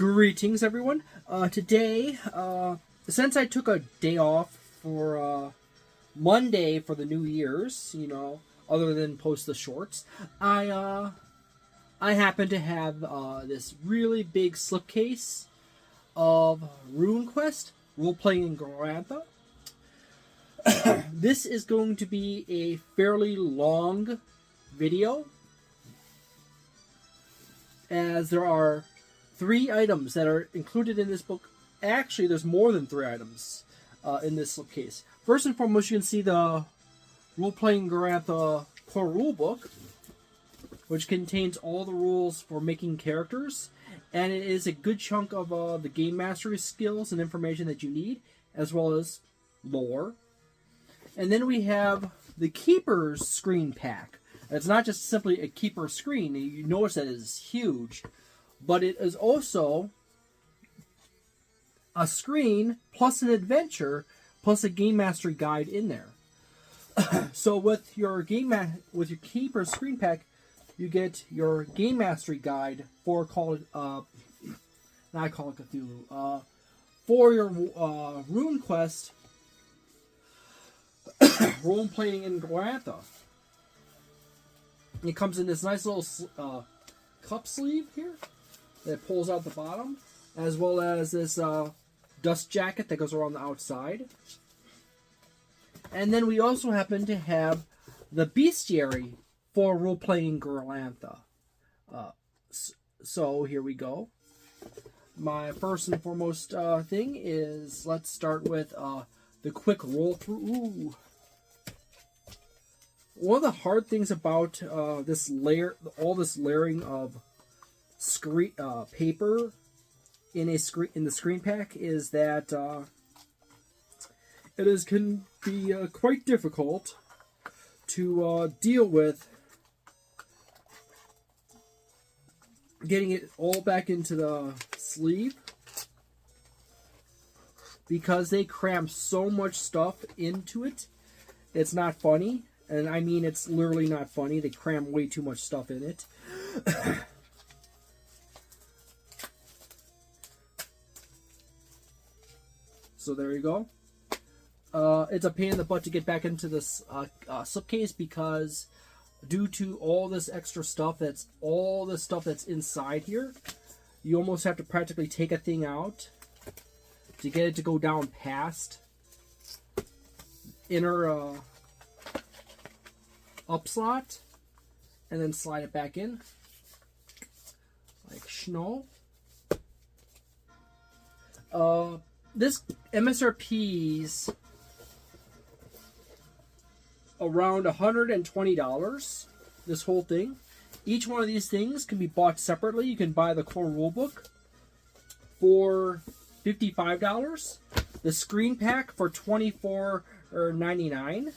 Greetings, everyone. Today, since I took a day off for Monday for the New Year's, other than post the shorts, I happen to have this really big slipcase of RuneQuest, role-playing in Glorantha. This is going to be a fairly long video, as there are 3 items that are included in this book. Actually, there's more than 3 items in this slipcase. First and foremost, you can see the Role-Playing Glorantha core rulebook, which contains all the rules for making characters, and it is a good chunk of the game mastery skills and information that you need, as well as lore. And then we have the Keeper's Screen Pack. It's not just simply a Keeper screen. You notice that it is huge. But it is also a screen plus an adventure plus a game mastery guide in there. So with your Keeper screen pack, you get your game mastery guide for not Call of Cthulhu, for your RuneQuest role playing in Glorantha. It comes in this nice little cup sleeve here that pulls out the bottom, as well as this dust jacket that goes around the outside. And then we also happen to have the Bestiary for role-playing Glorantha. So here we go. My first and foremost thing is, let's start with the quick roll through. Ooh. One of the hard things about all this layering of paper in the screen pack is that it can be quite difficult to deal with getting it all back into the sleeve, because they cram so much stuff into it. It's not funny, and I mean it's literally not funny. They cram way too much stuff in it. So there you go. It's a pain in the butt to get back into this slipcase, because due to all this extra stuff, that's inside here, you almost have to practically take a thing out to get it to go down past inner up slot, and then slide it back in like schno. This MSRP's around $120, this whole thing. Each one of these things can be bought separately. You can buy the core rulebook for $55, the screen pack for $24.99,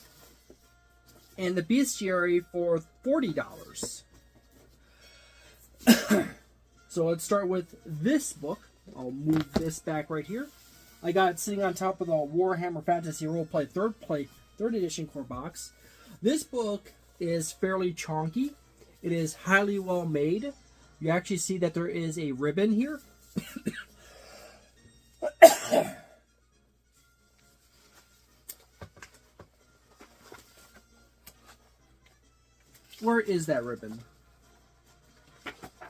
and the Bestiary for $40. So let's start with this book. I'll move this back right here. I got it sitting on top of the Warhammer Fantasy Roleplay 3rd edition core box. This book is fairly chonky. It is highly well made. You actually see that there is a ribbon here. Where is that ribbon?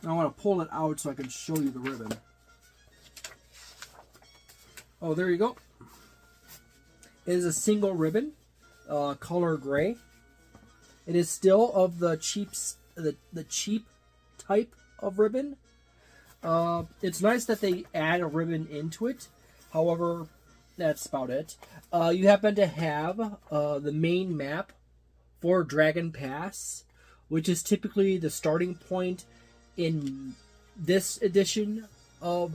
I want to pull it out so I can show you the ribbon. Oh, there you go. It is a single ribbon, color gray. It is still of the cheap type of ribbon. It's nice that they add a ribbon into it. However, that's about it. You happen to have the main map for Dragon Pass, which is typically the starting point in this edition of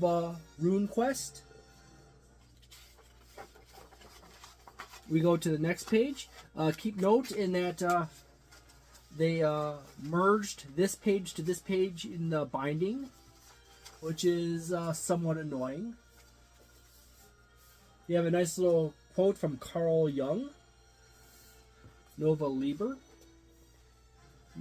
RuneQuest. We go to the next page. Keep note in that they merged this page to this page in the binding, which is somewhat annoying. You have a nice little quote from Carl Jung, Nova Liber.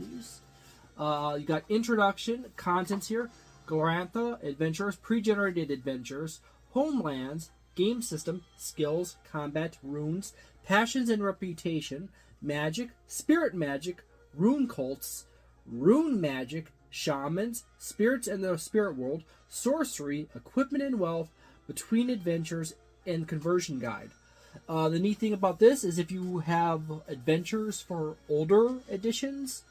You got introduction, contents here. Glorantha Adventures, Pre-Generated Adventures, Homelands, Game System, Skills, Combat, Runes, Passions and Reputation, Magic, Spirit Magic, Rune Cults, Rune Magic, Shamans, Spirits and the Spirit World, Sorcery, Equipment and Wealth, Between Adventures, and Conversion Guide. The neat thing about this is if you have adventures for older editions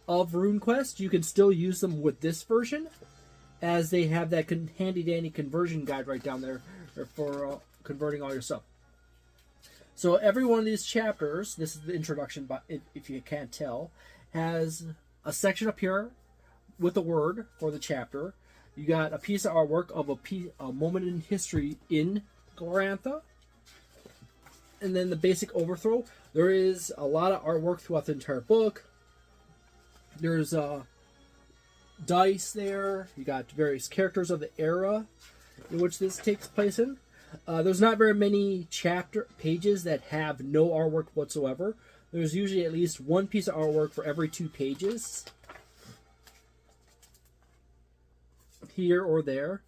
of RuneQuest, you can still use them with this version, as they have that handy-dandy conversion guide right down there for converting all your stuff. So every one of these chapters, this is the introduction, but if you can't tell, has a section up here with the word for the chapter. You got a piece of artwork of a moment in history in Glorantha. And then the basic overthrow. There is a lot of artwork throughout the entire book. There's dice there. You got various characters of the era in which this takes place in. There's not very many chapter pages that have no artwork whatsoever. There's usually at least one piece of artwork for every 2 pages, here or there.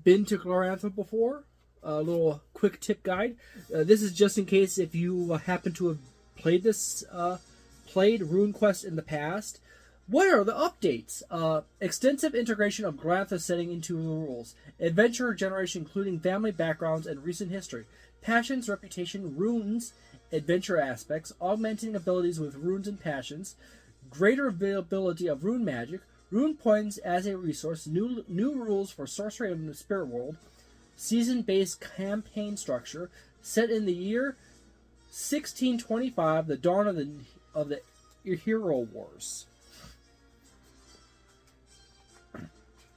Been to Glorantha before? A little quick tip guide. This is just in case if you happen to have played RuneQuest in the past. What are the updates? Extensive integration of Glorantha setting into the rules. Adventure generation including family backgrounds and recent history. Passions, reputation, runes, adventure aspects, augmenting abilities with runes and passions, greater availability of rune magic, rune points as a resource, new rules for sorcery in the spirit world, season-based campaign structure, set in the year 1625, the dawn of the Hero Wars.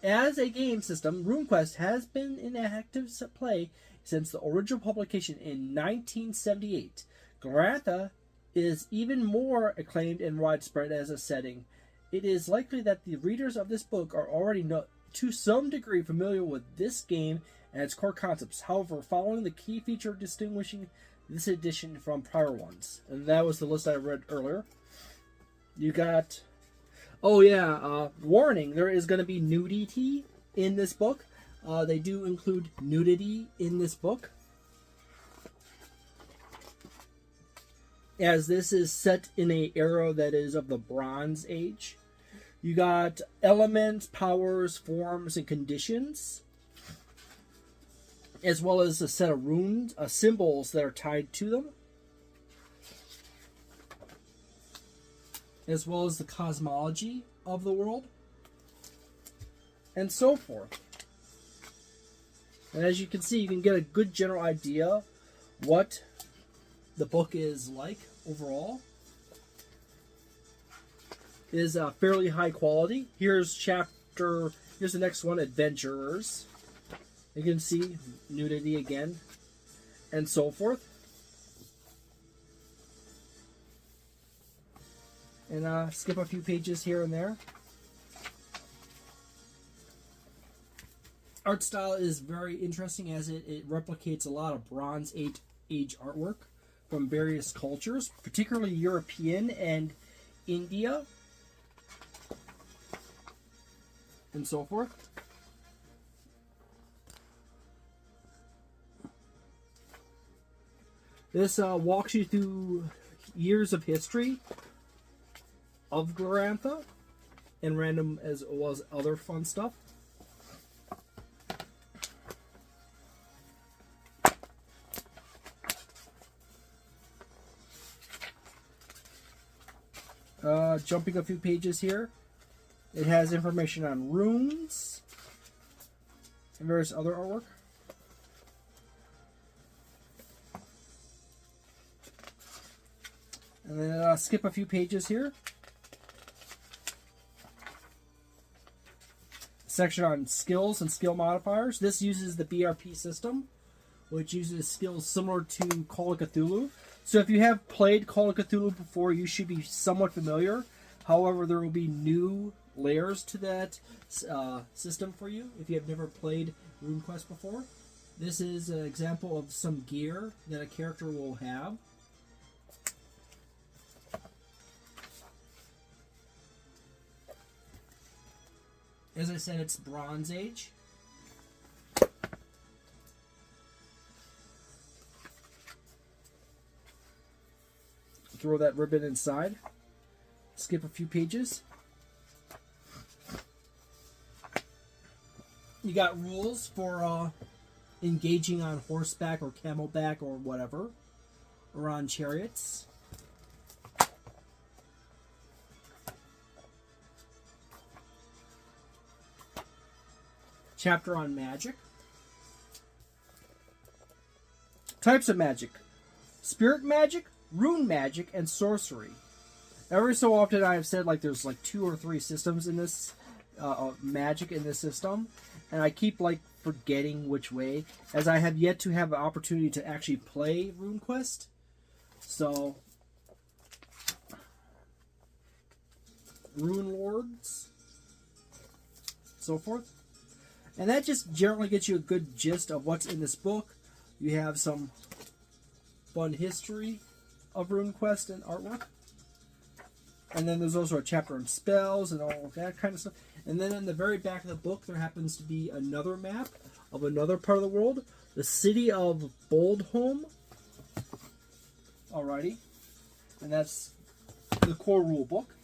As a game system, RuneQuest has been in active play since the original publication in 1978. Glorantha is even more acclaimed and widespread as a setting. It is likely that the readers of this book are already to some degree familiar with this game and its core concepts. However, following the key feature distinguishing this edition from prior ones. And that was the list I read earlier. You got... Oh yeah, warning, there is going to be nudity in this book. They do include nudity in this book, as this is set in an era that is of the Bronze Age. You got elements, powers, forms, and conditions, as well as a set of runes, symbols that are tied to them, as well as the cosmology of the world, and so forth. And as you can see, you can get a good general idea what the book is like overall. It is fairly high quality. Here's the next one, Adventurers. You can see nudity again, and so forth. And skip a few pages here and there. Art style is very interesting as it replicates a lot of Bronze Age artwork from various cultures, particularly European and India, and so forth. This walks you through years of history of Glorantha, and random as well as other fun stuff. Jumping a few pages here, it has information on runes and various other artwork. And then skip a few pages here. Section on skills and skill modifiers. This uses the BRP system, which uses skills similar to Call of Cthulhu. So if you have played Call of Cthulhu before, you should be somewhat familiar. However, there will be new layers to that system for you if you have never played RuneQuest before. This is an example of some gear that a character will have. As I said, it's Bronze Age. Throw that ribbon inside. Skip a few pages. You got rules for engaging on horseback or camelback or whatever, or on chariots. Chapter on magic. Types of magic. Spirit magic, rune magic, and sorcery. Every so often I have said like there's like 2 or 3 systems in this magic in this system, and I keep like forgetting which way, as I have yet to have an opportunity to actually play RuneQuest. So, Rune Lords, so forth. And that just generally gets you a good gist of what's in this book. You have some fun history of RuneQuest and artwork. And then there's also a chapter on spells and all of that kind of stuff. And then in the very back of the book, there happens to be another map of another part of the world. The city of Boldholm. Alrighty. And that's the core rule book.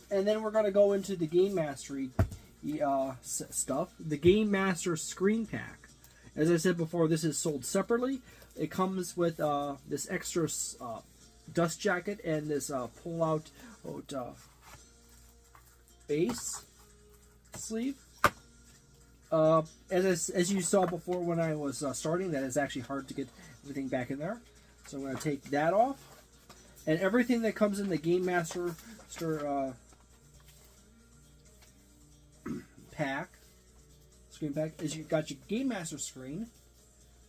And then we're going to go into the game mastery stuff. The Gamemaster screen pack. As I said before, this is sold separately. It comes with this extra dust jacket and this pull-out base sleeve. As you saw before when I was starting, that is actually hard to get everything back in there. So I'm going to take that off. And everything that comes in the Gamemaster screen pack is you've got your Gamemaster screen,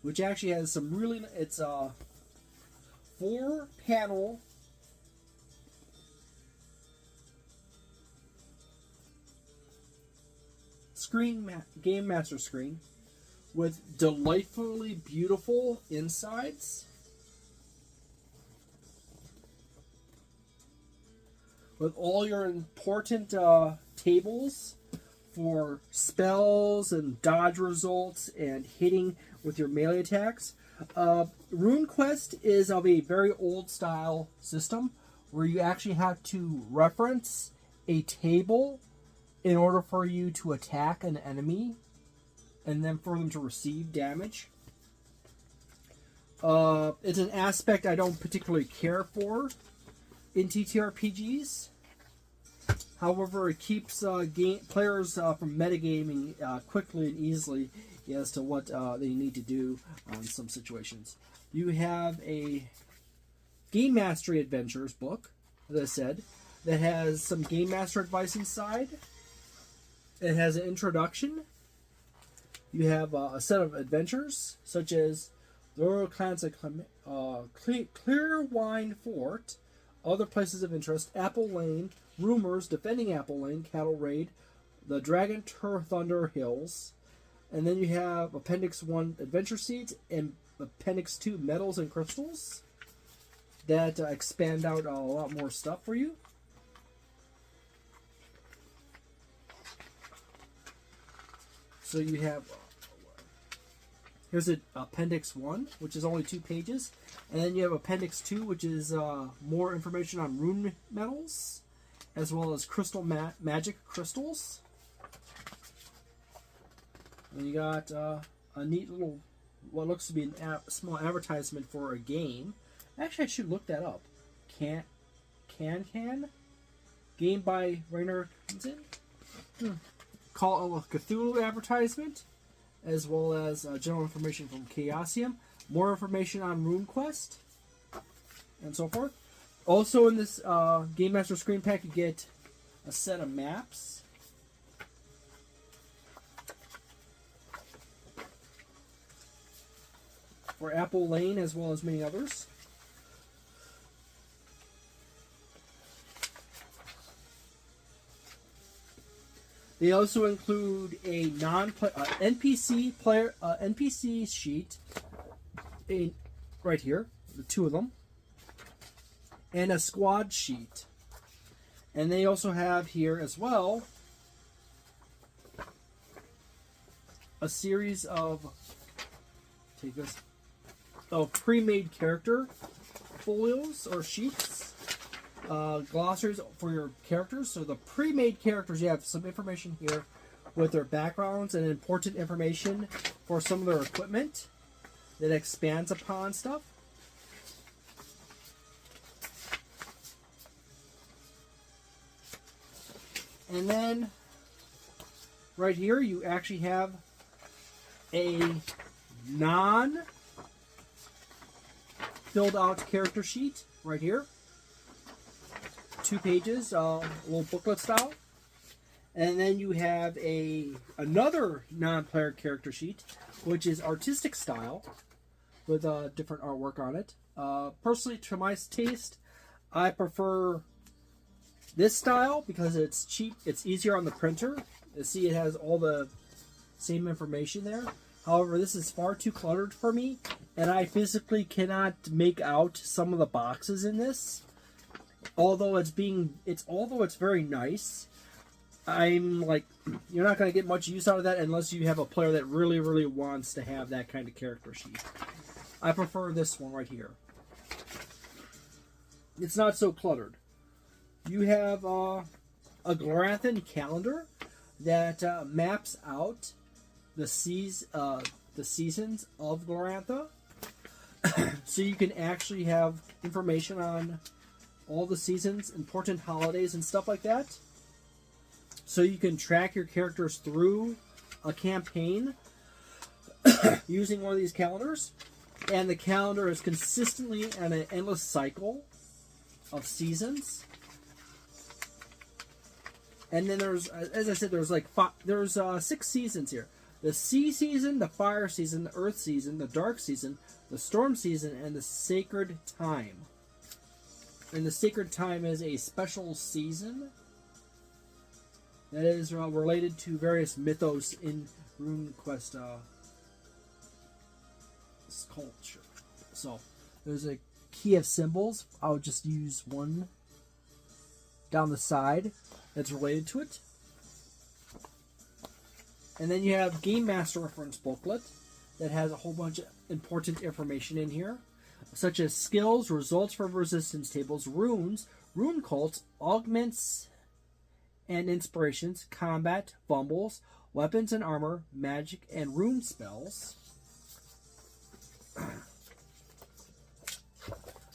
which actually has some really, it's a 4-panel Gamemaster screen with delightfully beautiful insides, with all your important tables for spells and dodge results and hitting with your melee attacks. RuneQuest is of a very old style system where you actually have to reference a table in order for you to attack an enemy and then for them to receive damage. It's an aspect I don't particularly care for in TTRPGs. However, it keeps players from metagaming quickly and easily as to what they need to do in some situations. You have a Game Mastery Adventures book, as I said, that has some Game Master advice inside. It has an introduction. You have a set of adventures, such as Glorantha Clearwine Fort, other places of interest, Apple Lane, Rumors, Defending Apple Lane, Cattle Raid, the Dragon Thunder Hills, and then you have Appendix 1 Adventure Seeds and Appendix 2 Metals and Crystals that expand out a lot more stuff for you. So you have, here's Appendix 1, which is only 2 pages. And then you have Appendix 2, which is more information on rune metals, as well as crystal magic crystals. And you got a neat little, what looks to be a small advertisement for a game. Actually, I should look that up. Can? Game by Rainer Knudsen? Call of Cthulhu advertisement, as well as general information from Chaosium. More information on RuneQuest, and so forth. Also in this Gamemaster screen pack, you get a set of maps. For Apple Lane, as well as many others. They also include a NPC sheet, right here, the 2 of them, and a squad sheet. And they also have here as well a series of pre-made character folios or sheets, glossaries for your characters. So the pre-made characters, you have some information here with their backgrounds and important information for some of their equipment that expands upon stuff. And then right here you actually have a non-filled out character sheet right here. 2 pages, a little booklet style. And then you have another non-player character sheet, which is artistic style with different artwork on it. Personally, to my taste, I prefer this style because it's cheap, it's easier on the printer. You see, it has all the same information there. However, this is far too cluttered for me, and I physically cannot make out some of the boxes in this. Although it's very nice, I'm like, you're not going to get much use out of that unless you have a player that really, really wants to have that kind of character sheet. I prefer this one right here. It's not so cluttered. You have a Gloranthan calendar that maps out the seasons of Glorantha. So you can actually have information on all the seasons, important holidays, and stuff like that. So you can track your characters through a campaign using one of these calendars. And the calendar is consistently on an endless cycle of seasons. And then there's, as I said, there's 6 seasons here. The sea season, the fire season, the earth season, the dark season, the storm season, and the sacred time. And the sacred time is a special season that is related to various mythos in RuneQuest culture. So there's a key of symbols. I'll just use one down the side that's related to it. And then you have Gamemaster reference booklet that has a whole bunch of important information in here, such as skills, results for resistance tables, runes, rune cults, augments and inspirations, combat, fumbles, weapons and armor, magic, and rune spells.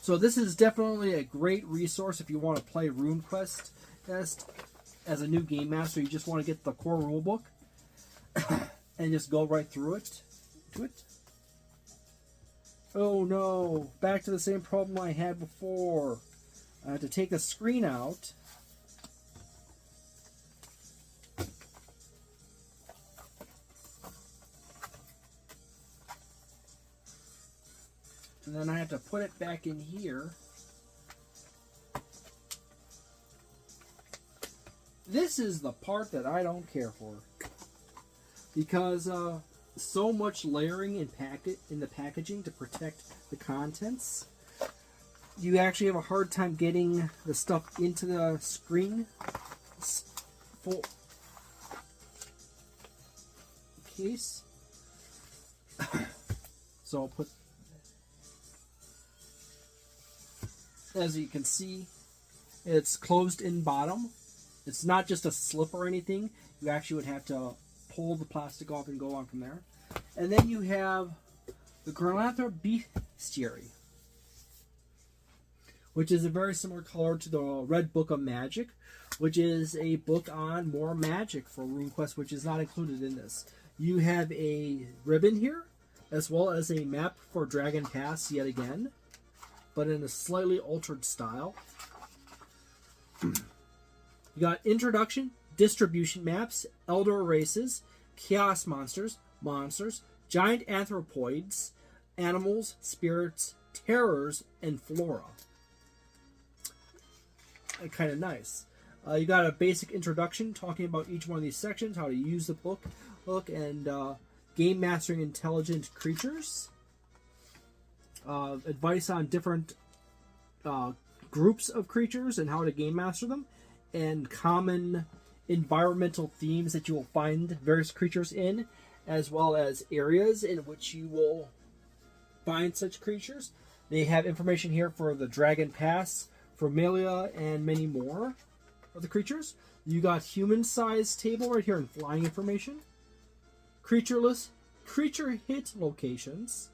So this is definitely a great resource if you want to play RuneQuest as a new game master. You just want to get the core rulebook and just go right through it. Oh no, back to the same problem I had before. I had to take a screen out. And then I have to put it back in here. This is the part that I don't care for. Because so much layering in the packaging to protect the contents. You actually have a hard time getting the stuff into the screen full case. So I'll put, as you can see, it's closed in bottom. It's not just a slip or anything. You actually would have to pull the plastic off and go on from there. And then you have the Glorantha Bestiary, which is a very similar color to the Red Book of Magic, which is a book on more magic for RuneQuest, which is not included in this. You have a ribbon here, as well as a map for Dragon Pass yet again, but in a slightly altered style. You got introduction, distribution maps, elder races, chaos monsters, giant anthropoids, animals, spirits, terrors, and flora. Kind of nice. You got a basic introduction talking about each one of these sections, how to use the book, and game mastering intelligent creatures. Advice on different groups of creatures and how to game master them, and common environmental themes that you will find various creatures in, as well as areas in which you will find such creatures. They have information here for the Dragon Pass, for Melia, and many more of the creatures. You got human-sized table right here in flying information. Creature hit locations.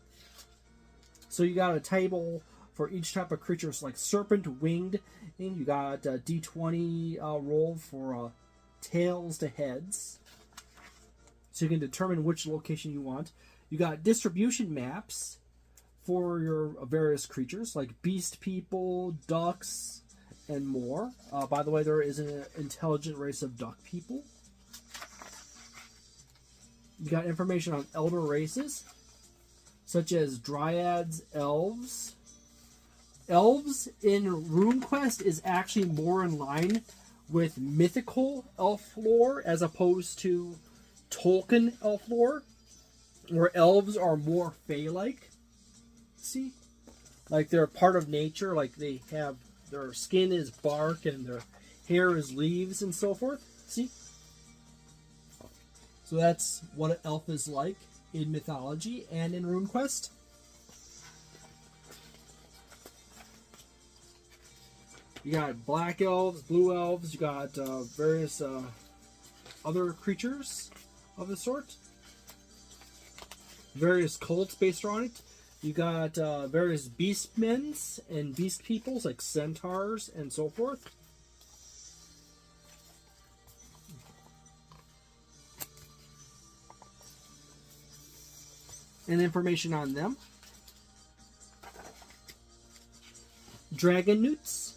So you got a table for each type of creatures, like serpent, winged, and you got a D20 roll for tails to heads. So you can determine which location you want. You got distribution maps for your various creatures, like beast people, ducks, and more. By the way, there is an intelligent race of duck people. You got information on elder races, such as dryads, elves. Elves in RuneQuest is actually more in line with mythical elf lore as opposed to Tolkien elf lore, where elves are more fae-like. See? Like they're part of nature, like they have their skin is bark and their hair is leaves and so forth. See? So that's what an elf is like in mythology and in RuneQuest. You got black elves, blue elves, you got various other creatures of the sort. Various cults based on it. You got various beastmen and beast peoples like centaurs and so forth. And information on them. Dragon newts,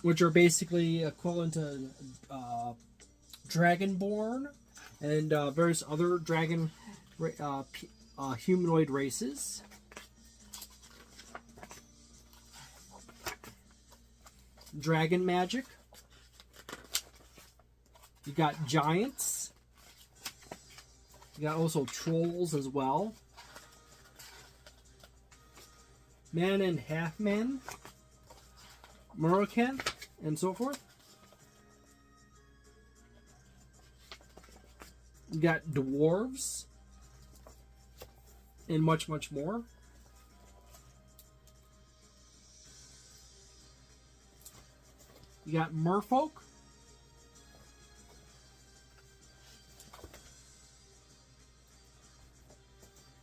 which are basically equivalent to Dragonborn and various other dragon humanoid races. Dragon magic. You got giants. You got also trolls as well. Man and half man. Murakan, and so forth. You got dwarves, and much, much more. You got merfolk.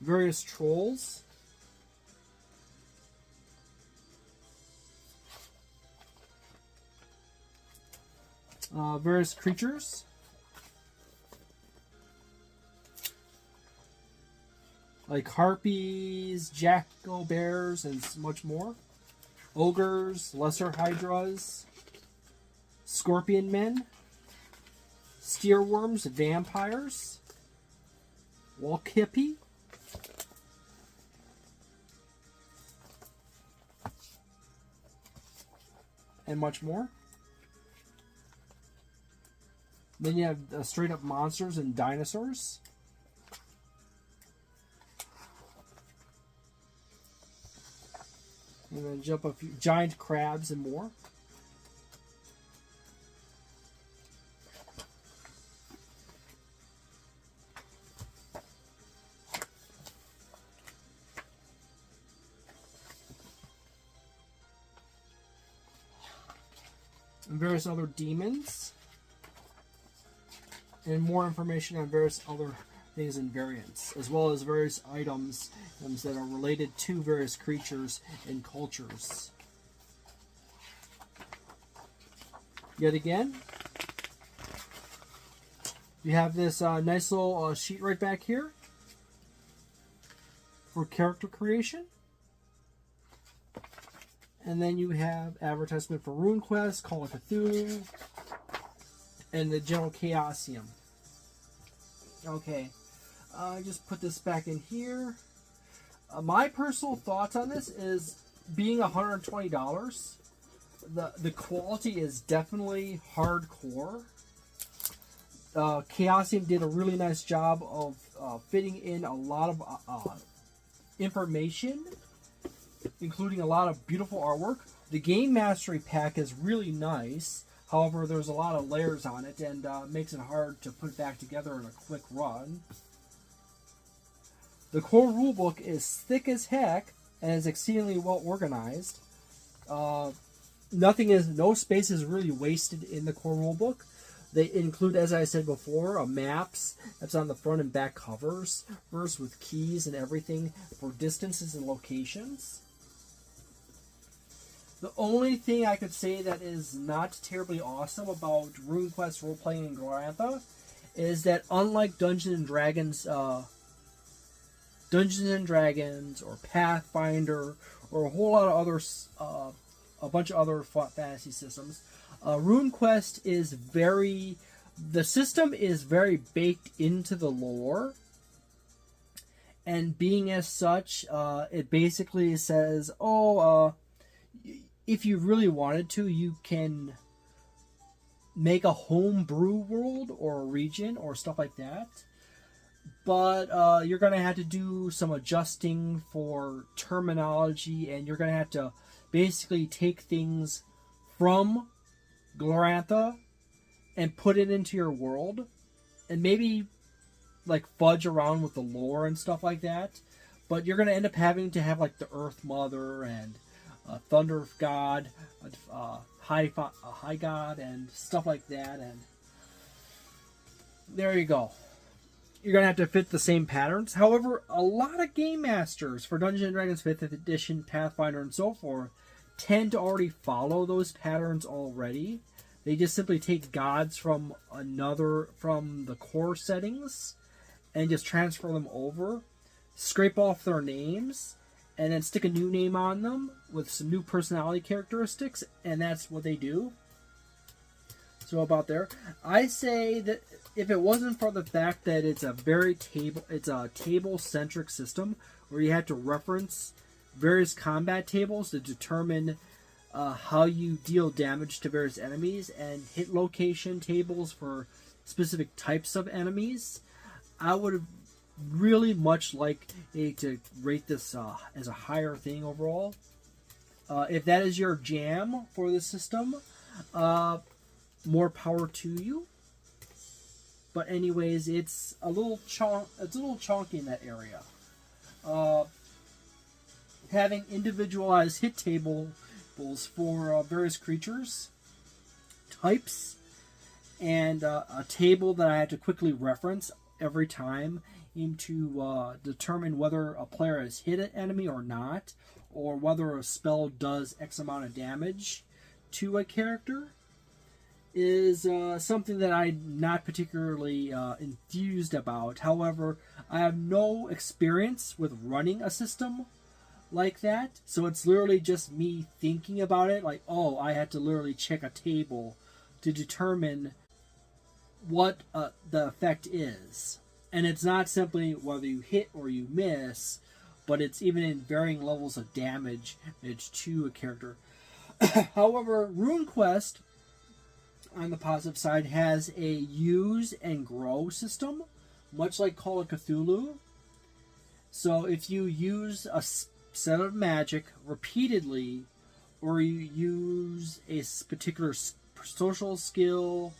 Various trolls. Various creatures. Like harpies, jackal bears, and much more. Ogres, lesser hydras, scorpion men, steerworms, vampires, walkipi, and much more. Then you have straight up monsters and dinosaurs. And then jump a few giant crabs and more. And various other demons. And more information on various other things and variants, as well as various items that are related to various creatures and cultures. Yet again, you have this nice little sheet right back here for character creation. And then you have advertisement for RuneQuest, Call of Cthulhu, and the general Chaosium. Okay, just put this back in here. My personal thoughts on this is, being $120, the quality is definitely hardcore. Chaosium did a really nice job of fitting in a lot of information, including a lot of beautiful artwork. The Game Mastery pack is really nice. However, there's a lot of layers on it, and makes it hard to put it back together in a quick run. The core rulebook is thick as heck and is exceedingly well organized. No space is really wasted in the core rulebook. They include, as I said before, maps that's on the front and back covers, with keys and everything for distances and locations. The only thing I could say that is not terribly awesome about RuneQuest role-playing in Glorantha is that unlike Dungeons & Dragons or Pathfinder or a whole lot of other, a bunch of other fantasy systems, RuneQuest is the system is very baked into the lore, and being as such, it basically says, if you really wanted to, you can make a homebrew world or a region or stuff like that. But you're going to have to do some adjusting for terminology, and you're going to have to basically take things from Glorantha and put it into your world, and maybe like fudge around with the lore and stuff like that. But you're going to end up having to have like the Earth Mother and Thunder God, High God, and stuff like that. And there you go. You're going to have to fit the same patterns. However, a lot of game masters for Dungeons & Dragons 5th edition, Pathfinder, and so forth tend to already follow those patterns already. They just simply take gods from the core settings and just transfer them over, scrape off their names, and then stick a new name on them with some new personality characteristics, and that's what they do. So about there, I say that if it wasn't for the fact that it's a table-centric system where you have to reference various combat tables to determine how you deal damage to various enemies, and hit location tables for specific types of enemies, I would really much like to rate this as a higher thing overall. If that is your jam for the system, more power to you. But anyways, it's a little chonky in that area. Having individualized hit tables for various creatures, types, and a table that I had to quickly reference every time to determine whether a player has hit an enemy or not, or whether a spell does X amount of damage to a character, is something that I'm not particularly enthused about. However, I have no experience with running a system like that, so it's literally just me thinking about it, like, oh, I had to literally check a table to determine what the effect is. And it's not simply whether you hit or you miss, but it's even in varying levels of damage to a character. However, RuneQuest, on the positive side, has a use and grow system, much like Call of Cthulhu. So if you use a set of magic repeatedly, or you use a particular social skill,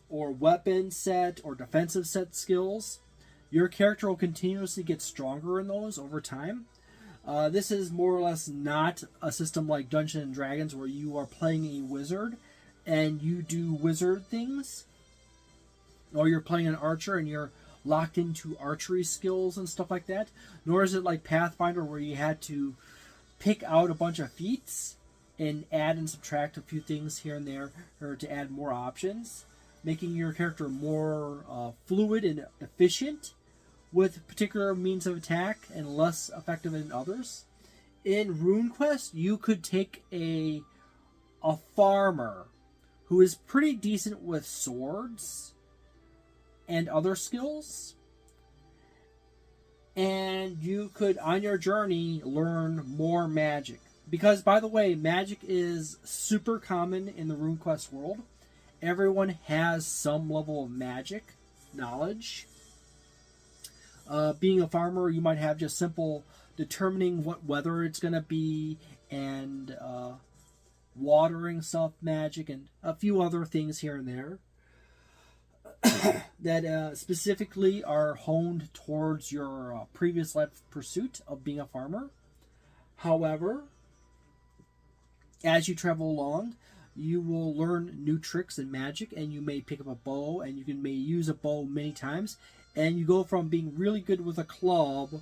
or weapon set, or defensive set skills, your character will continuously get stronger in those over time. This is more or less not a system like Dungeons & Dragons where you are playing a wizard and you do wizard things, or you're playing an archer and you're locked into archery skills and stuff like that. Nor is it like Pathfinder where you had to pick out a bunch of feats and add and subtract a few things here and there or to add more options, making your character more fluid and efficient with particular means of attack and less effective in others. In RuneQuest, you could take a farmer who is pretty decent with swords and other skills, and you could, on your journey, learn more magic. Because, by the way, magic is super common in the RuneQuest world. Everyone has some level of magic knowledge. Being a farmer, you might have just simple determining what weather it's going to be and watering stuff magic, and a few other things here and there that specifically are honed towards your previous life pursuit of being a farmer. However, as you travel along, you will learn new tricks and magic, and you may pick up a bow, and you may use a bow many times, and you go from being really good with a club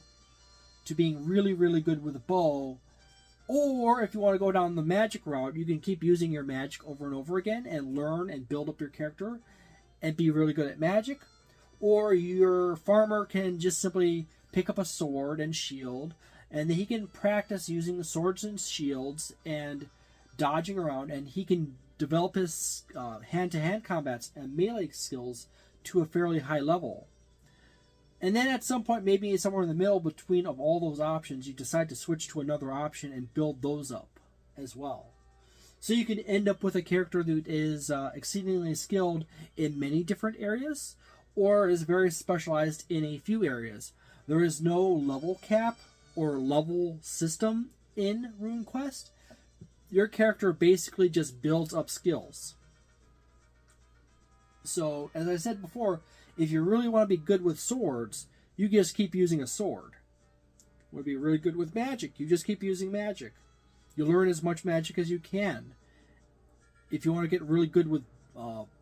to being really, really good with a bow. Or if you want to go down the magic route, you can keep using your magic over and over again and learn and build up your character and be really good at magic. Or your farmer can just simply pick up a sword and shield, and then he can practice using swords and shields and dodging around, and he can develop his hand-to-hand combats and melee skills to a fairly high level. And then at some point, maybe somewhere in the middle between of all those options, you decide to switch to another option and build those up as well. So you can end up with a character that is exceedingly skilled in many different areas, or is very specialized in a few areas. There is no level cap or level system in RuneQuest. Your character basically just builds up skills. So, as I said before, if you really want to be good with swords, you just keep using a sword. Want to be really good with magic, you just keep using magic. You learn as much magic as you can. If you want to get really good with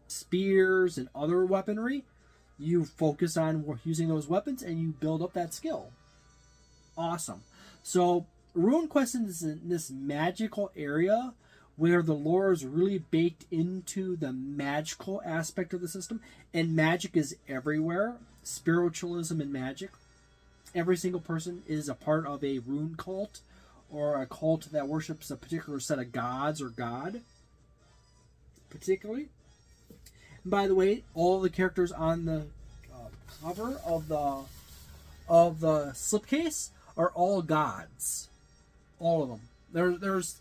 spears and other weaponry, you focus on using those weapons and you build up that skill. Awesome. So, RuneQuest is in this magical area where the lore is really baked into the magical aspect of the system, and magic is everywhere. Spiritualism and magic. Every single person is a part of a rune cult, or a cult that worships a particular set of gods or god, particularly. And by the way, all the characters on the cover of the slipcase are all gods. All of them. There's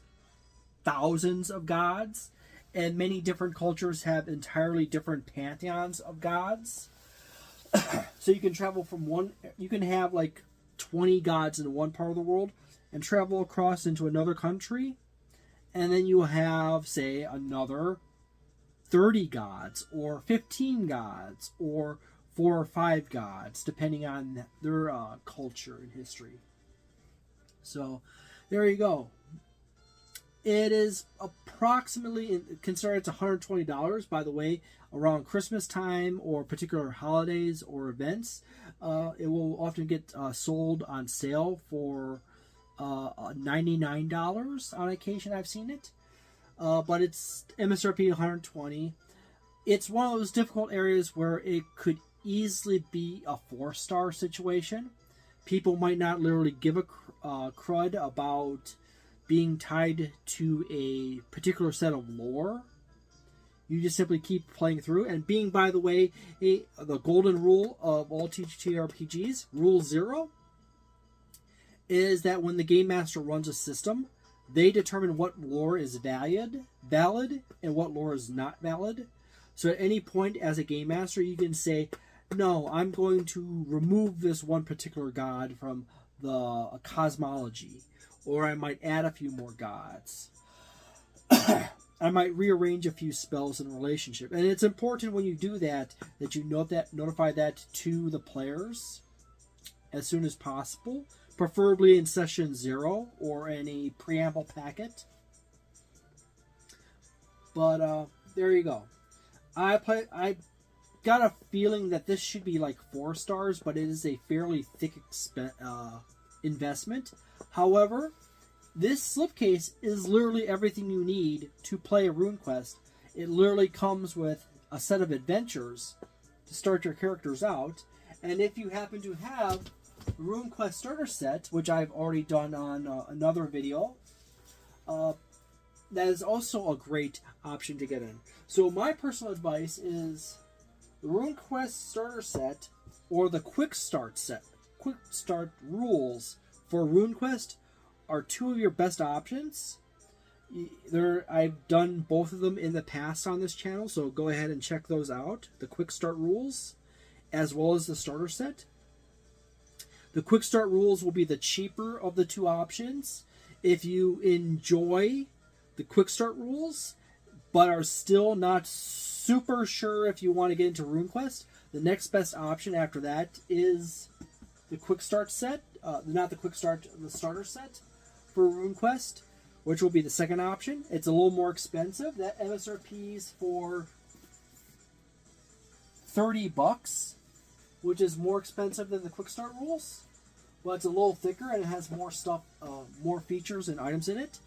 thousands of gods, and many different cultures have entirely different pantheons of gods. So you can travel from you can have like 20 gods in one part of the world and travel across into another country, and then you have, say, another 30 gods or 15 gods or 4 or 5 gods, depending on their culture and history. So there you go. It is approximately, consider it's $120, by the way, around Christmas time or particular holidays or events. It will often get sold on sale for $99 on occasion. I've seen it. But it's MSRP $120. It's one of those difficult areas where it could easily be a 4-star situation. People might not literally give a crud about being tied to a particular set of lore. You just simply keep playing through. And being, by the way, the golden rule of all TTRPGs, Rule 0, is that when the Game Master runs a system, they determine what lore is valid, and what lore is not valid. So at any point as a Game Master, you can say, no, I'm going to remove this one particular god from the cosmology. Or I might add a few more gods. I might rearrange a few spells in relationship. And it's important when you do that you notify that to the players as soon as possible. Preferably in session 0 or in a preamble packet. But there you go. I got a feeling that this should be like 4 stars, but it is a fairly thick investment. However, this slipcase is literally everything you need to play a RuneQuest. It literally comes with a set of adventures to start your characters out. And if you happen to have the RuneQuest starter set, which I've already done on another video, that is also a great option to get in. So my personal advice is the RuneQuest starter set or the Quick Start set. Quick Start rules for RuneQuest are 2 of your best options. I've done both of them in the past on this channel, so go ahead and check those out. The Quick Start rules, as well as the starter set. The Quick Start rules will be the cheaper of the 2 options. If you enjoy the quick start rules, but are still not super sure if you want to get into RuneQuest, the next best option after that is the quick start set. Not the quick start, the starter set for RuneQuest, which will be the second option. It's a little more expensive. That MSRP is for $30, which is more expensive than the quick start rules. But it's a little thicker and it has more stuff, more features and items in it.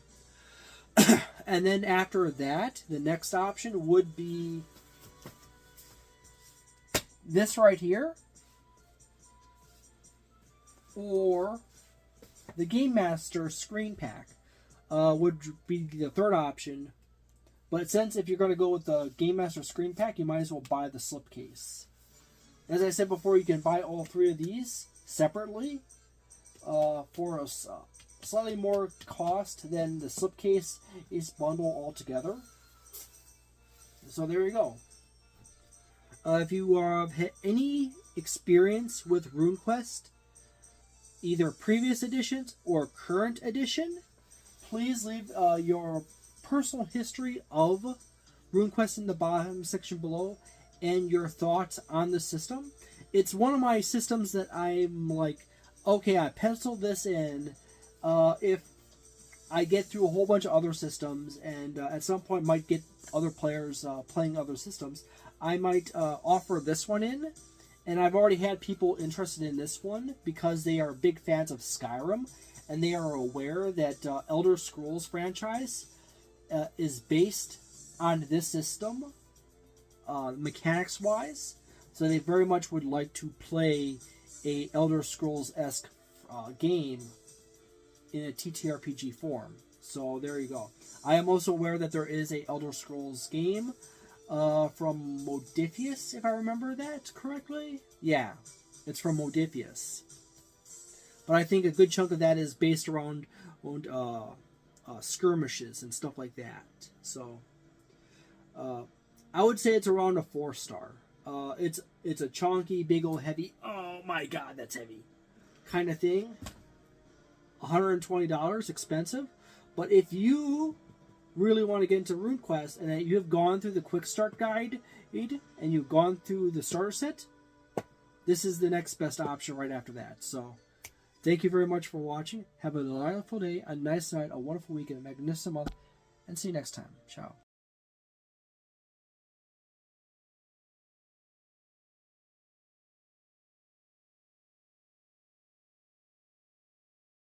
And then after that, the next option would be this right here, or the Gamemaster screen pack would be the third option. But since if you're going to go with the Gamemaster screen pack, you might as well buy the Slipcase. As I said before, you can buy all three of these separately for a slightly more cost than the Slipcase is bundled all together. So there you go. If you have had any experience with RuneQuest, either previous editions or current edition, please leave your personal history of RuneQuest in the bottom section below and your thoughts on the system. It's one of my systems that I'm like, okay, I penciled this in. If I get through a whole bunch of other systems and at some point might get other players playing other systems, I might offer this one in. And I've already had people interested in this one because they are big fans of Skyrim and they are aware that Elder Scrolls franchise is based on this system, mechanics-wise. So they very much would like to play a Elder Scrolls-esque game in a TTRPG form. So there you go. I am also aware that there is a Elder Scrolls game from Modiphius, if I remember that correctly. Yeah, it's from Modiphius. But I think a good chunk of that is based around skirmishes and stuff like that. So I would say it's around a 4-star. It's a chunky, big old heavy, oh my god, that's heavy, kind of thing. $120, expensive. But if you really want to get into RuneQuest and you have gone through the quick start guide and you've gone through the starter set, this is the next best option right after that. So thank you very much for watching. Have a delightful day, a nice night, a wonderful week, and a magnificent month, and see you next time. Ciao.